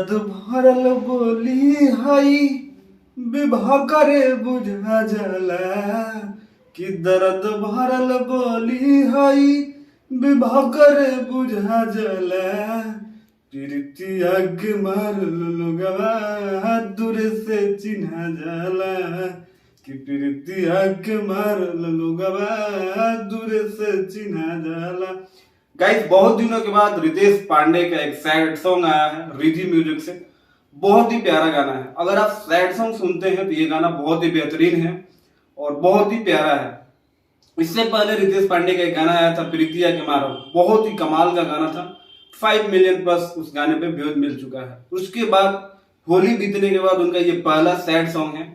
दर्द भरल बोली हई विवाह करे बुझा जाला कि दर्द भरल बोली हई विवाह करे बुझा जाला प्रीतिया के मारल लोगवा दूर से चिन्हा जाला कि प्रीतिया के मारल लोगवा दूर से चिन्हा जाला। गाइस बहुत दिनों के बाद रितेश पांडे का एक सैड सॉन्ग आया है रिधि म्यूजिक से। बहुत ही प्यारा गाना है। अगर आप सैड सॉन्ग सुनते हैं तो ये गाना बहुत ही बेहतरीन है और बहुत ही प्यारा है। इससे पहले रितेश पांडे का एक गाना आया था प्रीतिया के मारो, बहुत ही कमाल का गाना था। 5 मिलियन प्लस उस गाने पे व्यूज मिल चुका है। उसके बाद होली बीतने के बाद उनका ये पहला सैड सॉन्ग है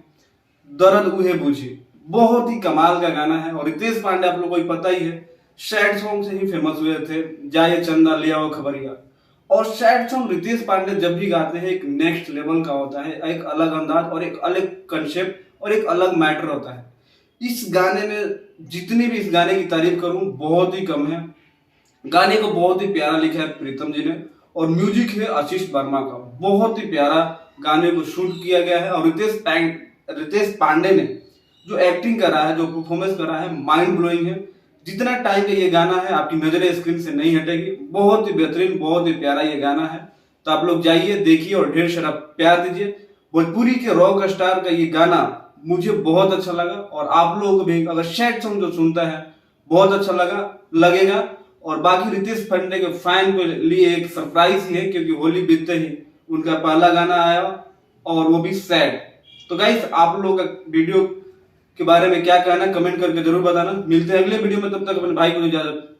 दर्द उहे बुझी, बहुत ही कमाल का गाना है। और रितेश पांडे आप लोगों को पता ही है सैड सॉन्ग से ही फेमस हुए थे, जाए चंदा लिया वो खबरिया। और सैड सॉन्ग रितेश पांडे जब भी गाते हैं एक नेक्स्ट लेवल का होता है, एक अलग अंदाज और एक अलग कंसेप्ट और एक अलग मैटर होता है। इस गाने में जितनी भी इस गाने की तारीफ करूं बहुत ही कम है। गाने को बहुत ही प्यारा लिखा है प्रीतम जी ने और म्यूजिक है आशीष वर्मा का। बहुत ही प्यारा गाने को शूट किया गया है। और रितेश पांडे ने जो एक्टिंग करा है, जो परफॉर्मेंस करा है, माइंड ब्लोइंग है। जितना टाइम का ये गाना है आपकी नजरें स्क्रीन से नहीं हटेगी। बहुत ही बेहतरीन, बहुत ही प्यारा ये गाना है। तो आप लोग जाइए देखिए और ढेर सारा प्यार दीजिए। भोजपुरी के रॉक स्टार का ये गाना मुझे बहुत अच्छा लगा और आप लोगों को भी अगर सैड सॉन्ग जो सुनता है बहुत अच्छा लगेगा। और बाकी रितेश पांडे के फैन के लिए एक सरप्राइज ही है क्योंकि होली बीतते ही उनका पहला गाना आया और वो भी सैड। तो गाइस आप लोगों का वीडियो के बारे में क्या कहना कमेंट करके जरूर बताना। मिलते हैं अगले वीडियो में, तब तक अपने भाई को इजाजत।